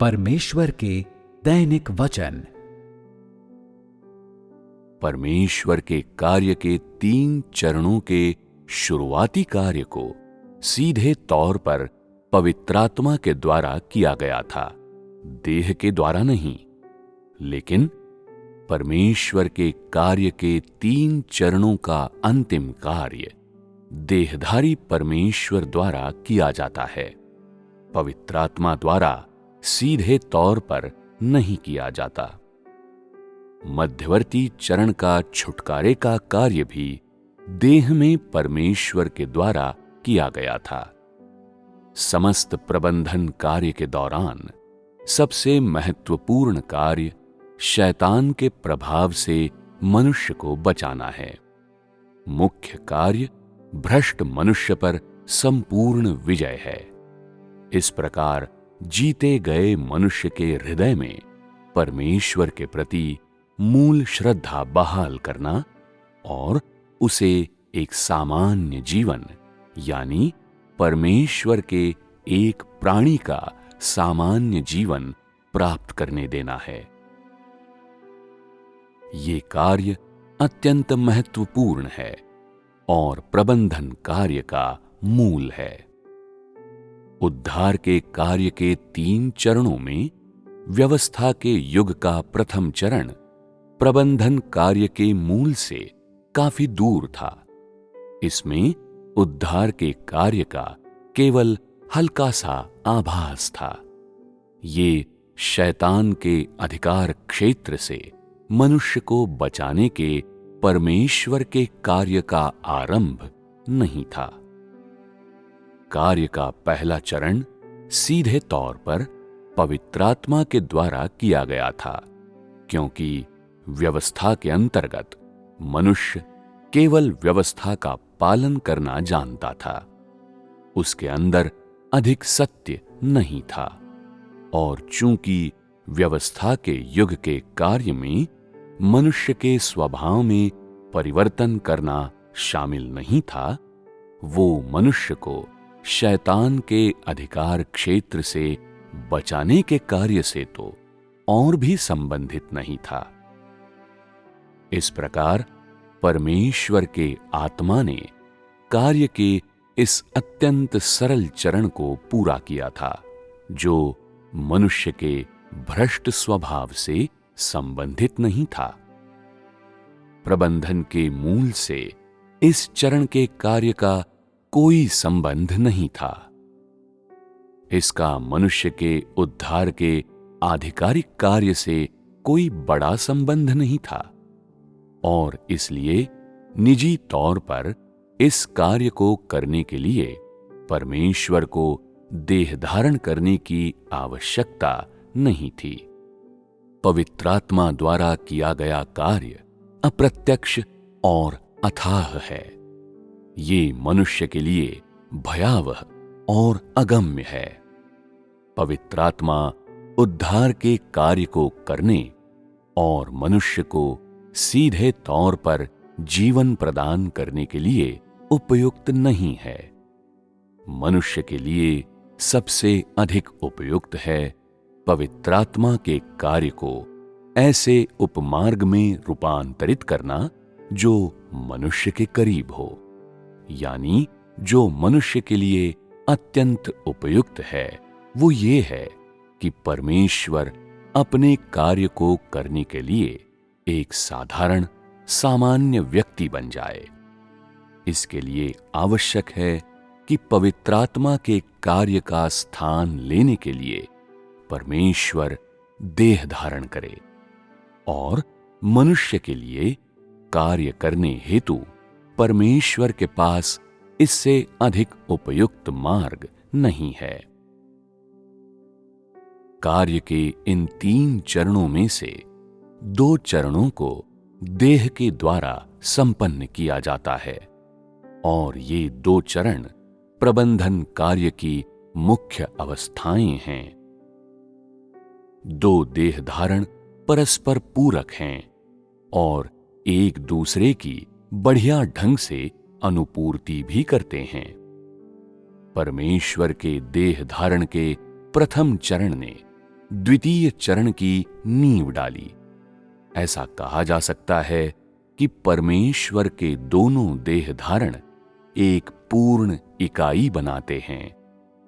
परमेश्वर के दैनिक वचन। परमेश्वर के कार्य के 3 चरणों के शुरुआती कार्य को सीधे तौर पर पवित्रात्मा के द्वारा किया गया था, देह के द्वारा नहीं। लेकिन परमेश्वर के कार्य के 3 चरणों का अंतिम कार्य देहधारी परमेश्वर द्वारा किया जाता है, पवित्रात्मा द्वारा सीधे तौर पर नहीं किया जाता। मध्यवर्ती चरण का छुटकारे का कार्य भी देह में परमेश्वर के द्वारा किया गया था। समस्त प्रबंधन कार्य के दौरान सबसे महत्वपूर्ण कार्य शैतान के प्रभाव से मनुष्य को बचाना है। मुख्य कार्य भ्रष्ट मनुष्य पर संपूर्ण विजय है। इस प्रकार जीते गए मनुष्य के हृदय में परमेश्वर के प्रति मूल श्रद्धा बहाल करना और उसे एक सामान्य जीवन यानी परमेश्वर के एक प्राणी का सामान्य जीवन प्राप्त करने देना है। ये कार्य अत्यंत महत्वपूर्ण है और प्रबंधन कार्य का मूल है। उद्धार के कार्य के 3 चरणों में व्यवस्था के युग का प्रथम चरण प्रबंधन कार्य के मूल से काफी दूर था। इसमें उद्धार के कार्य का केवल हल्का सा आभास था। ये शैतान के अधिकार क्षेत्र से मनुष्य को बचाने के परमेश्वर के कार्य का आरंभ नहीं था। कार्य का पहला चरण सीधे तौर पर पवित्रात्मा के द्वारा किया गया था, क्योंकि व्यवस्था के अंतर्गत मनुष्य केवल व्यवस्था का पालन करना जानता था। उसके अंदर अधिक सत्य नहीं था, और चूंकि व्यवस्था के युग के कार्य में मनुष्य के स्वभाव में परिवर्तन करना शामिल नहीं था, वो मनुष्य को शैतान के अधिकार क्षेत्र से बचाने के कार्य से तो और भी संबंधित नहीं था। इस प्रकार परमेश्वर के आत्मा ने कार्य के इस अत्यंत सरल चरण को पूरा किया था, जो मनुष्य के भ्रष्ट स्वभाव से संबंधित नहीं था। प्रबंधन के मूल से इस चरण के कार्य का कोई संबंध नहीं था। इसका मनुष्य के उद्धार के आधिकारिक कार्य से कोई बड़ा संबंध नहीं था, और इसलिए निजी तौर पर इस कार्य को करने के लिए परमेश्वर को देह धारण करने की आवश्यकता नहीं थी। पवित्रात्मा द्वारा किया गया कार्य अप्रत्यक्ष और अथाह है। ये मनुष्य के लिए भयावह और अगम्य है। पवित्रात्मा उद्धार के कार्य को करने और मनुष्य को सीधे तौर पर जीवन प्रदान करने के लिए उपयुक्त नहीं है। मनुष्य के लिए सबसे अधिक उपयुक्त है पवित्रात्मा के कार्य को ऐसे उपमार्ग में रूपांतरित करना जो मनुष्य के करीब हो, यानी जो मनुष्य के लिए अत्यंत उपयुक्त है वो ये है कि परमेश्वर अपने कार्य को करने के लिए एक साधारण सामान्य व्यक्ति बन जाए। इसके लिए आवश्यक है कि पवित्रात्मा के कार्य का स्थान लेने के लिए परमेश्वर देह धारण करे और मनुष्य के लिए कार्य करने हेतु परमेश्वर के पास इससे अधिक उपयुक्त मार्ग नहीं है। कार्य के इन 3 चरणों में से 2 चरणों को देह के द्वारा संपन्न किया जाता है, और ये 2 चरण प्रबंधन कार्य की मुख्य अवस्थाएं हैं। 2 देह धारण परस्पर पूरक हैं और एक दूसरे की बढ़िया ढंग से अनुपूर्ति भी करते हैं। परमेश्वर के देह धारण के प्रथम चरण ने द्वितीय चरण की नींव डाली। ऐसा कहा जा सकता है कि परमेश्वर के दोनों देह धारण एक पूर्ण इकाई बनाते हैं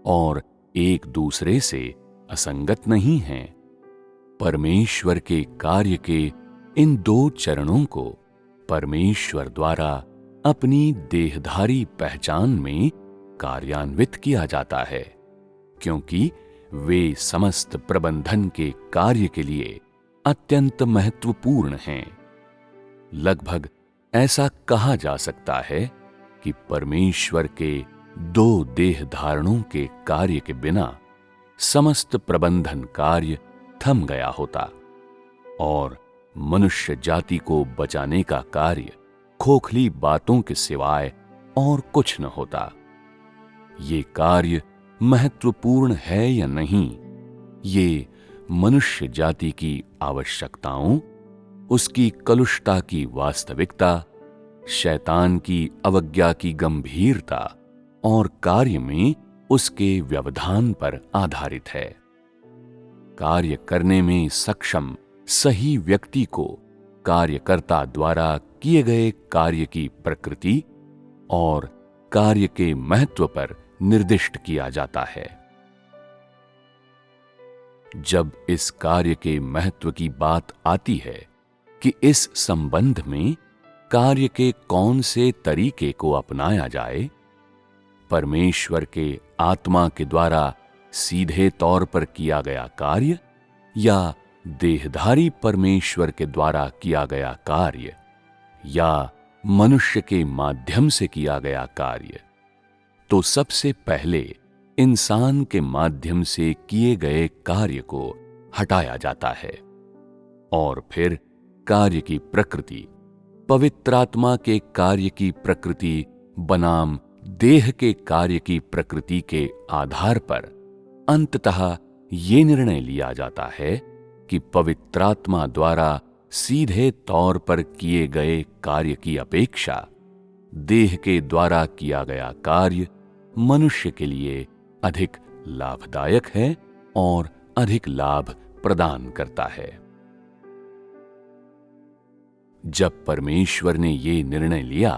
और एक दूसरे से असंगत नहीं हैं। परमेश्वर के कार्य के इन दो चरणों को परमेश्वर द्वारा अपनी देहधारी पहचान में कार्यान्वित किया जाता है, क्योंकि वे समस्त प्रबंधन के कार्य के लिए अत्यंत महत्वपूर्ण हैं। लगभग ऐसा कहा जा सकता है कि परमेश्वर के दो देह धारणों के कार्य के बिना समस्त प्रबंधन कार्य थम गया होता और मनुष्य जाति को बचाने का कार्य खोखली बातों के सिवाय और कुछ न होता। ये कार्य महत्वपूर्ण है या नहीं, ये मनुष्य जाति की आवश्यकताओं, उसकी कलुषता की वास्तविकता, शैतान की अवज्ञा की गंभीरता और कार्य में उसके व्यवधान पर आधारित है। कार्य करने में सक्षम सही व्यक्ति को कार्यकर्ता द्वारा किए गए कार्य की प्रकृति और कार्य के महत्व पर निर्दिष्ट किया जाता है। जब इस कार्य के महत्व की बात आती है कि इस संबंध में कार्य के कौन से तरीके को अपनाया जाए, परमेश्वर के आत्मा के द्वारा सीधे तौर पर किया गया कार्य या देहधारी परमेश्वर के द्वारा किया गया कार्य या मनुष्य के माध्यम से किया गया कार्य, तो सबसे पहले इंसान के माध्यम से किए गए कार्य को हटाया जाता है और फिर कार्य की प्रकृति, पवित्र आत्मा के कार्य की प्रकृति बनाम देह के कार्य की प्रकृति के आधार पर अंततः ये निर्णय लिया जाता है कि पवित्र आत्मा द्वारा सीधे तौर पर किए गए कार्य की अपेक्षा देह के द्वारा किया गया कार्य मनुष्य के लिए अधिक लाभदायक है और अधिक लाभ प्रदान करता है। जब परमेश्वर ने ये निर्णय लिया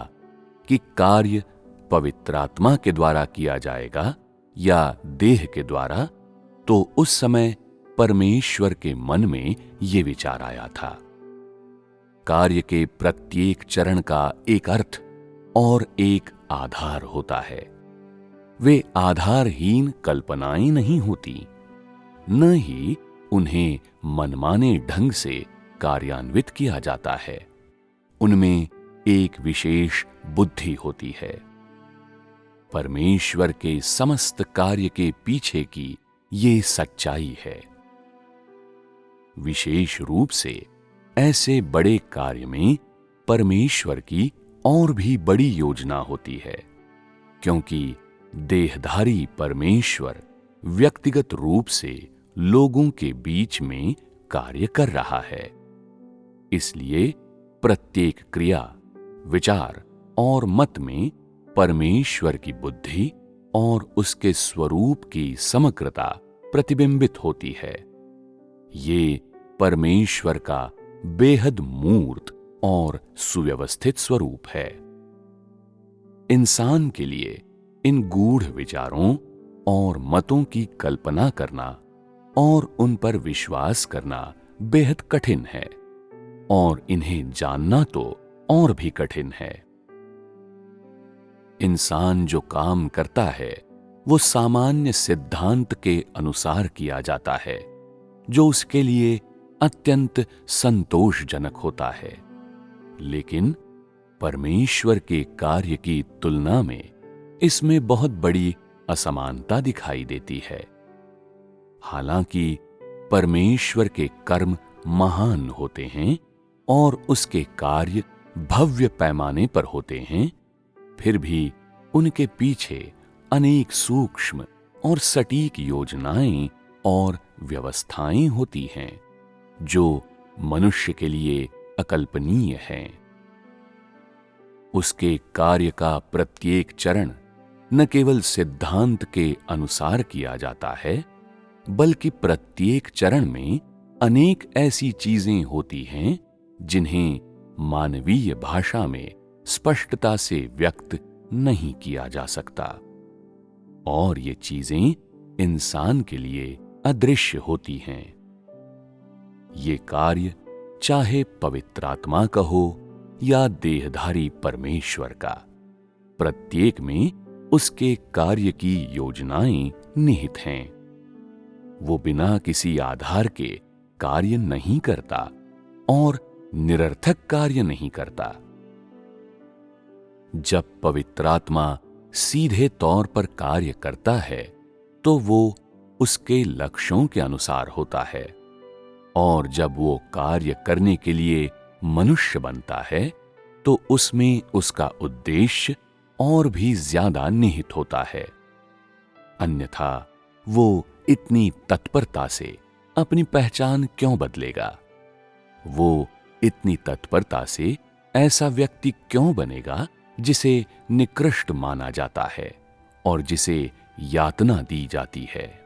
कि कार्य पवित्र आत्मा के द्वारा किया जाएगा या देह के द्वारा, तो उस समय परमेश्वर के मन में ये विचार आया था। कार्य के प्रत्येक चरण का एक अर्थ और एक आधार होता है। वे आधारहीन कल्पनाएं नहीं होती, न ही उन्हें मनमाने ढंग से कार्यान्वित किया जाता है। उनमें एक विशेष बुद्धि होती है। परमेश्वर के समस्त कार्य के पीछे की ये सच्चाई है। विशेष रूप से ऐसे बड़े कार्य में परमेश्वर की और भी बड़ी योजना होती है, क्योंकि देहधारी परमेश्वर व्यक्तिगत रूप से लोगों के बीच में कार्य कर रहा है। इसलिए प्रत्येक क्रिया, विचार और मत में परमेश्वर की बुद्धि और उसके स्वरूप की समग्रता प्रतिबिंबित होती है। ये परमेश्वर का बेहद मूर्त और सुव्यवस्थित स्वरूप है। इंसान के लिए इन गूढ़ विचारों और मतों की कल्पना करना और उन पर विश्वास करना बेहद कठिन है, और इन्हें जानना तो और भी कठिन है। इंसान जो काम करता है वो सामान्य सिद्धांत के अनुसार किया जाता है, जो उसके लिए अत्यंत संतोषजनक होता है। लेकिन परमेश्वर के कार्य की तुलना में इसमें बहुत बड़ी असमानता दिखाई देती है। हालांकि परमेश्वर के कर्म महान होते हैं और उसके कार्य भव्य पैमाने पर होते हैं, फिर भी उनके पीछे अनेक सूक्ष्म और सटीक योजनाएं और व्यवस्थाएं होती हैं जो मनुष्य के लिए अकल्पनीय हैं। उसके कार्य का प्रत्येक चरण न केवल सिद्धांत के अनुसार किया जाता है, बल्कि प्रत्येक चरण में अनेक ऐसी चीजें होती हैं जिन्हें मानवीय भाषा में स्पष्टता से व्यक्त नहीं किया जा सकता, और ये चीजें इंसान के लिए अदृश्य होती हैं। ये कार्य चाहे पवित्र आत्मा का हो या देहधारी परमेश्वर का, प्रत्येक में उसके कार्य की योजनाएं निहित हैं। वो बिना किसी आधार के कार्य नहीं करता और निरर्थक कार्य नहीं करता। जब पवित्र आत्मा सीधे तौर पर कार्य करता है तो वो उसके लक्ष्यों के अनुसार होता है, और जब वो कार्य करने के लिए मनुष्य बनता है तो उसमें उसका उद्देश्य और भी ज्यादा निहित होता है। अन्यथा वो इतनी तत्परता से अपनी पहचान क्यों बदलेगा? वो इतनी तत्परता से ऐसा व्यक्ति क्यों बनेगा जिसे निकृष्ट माना जाता है और जिसे यातना दी जाती है?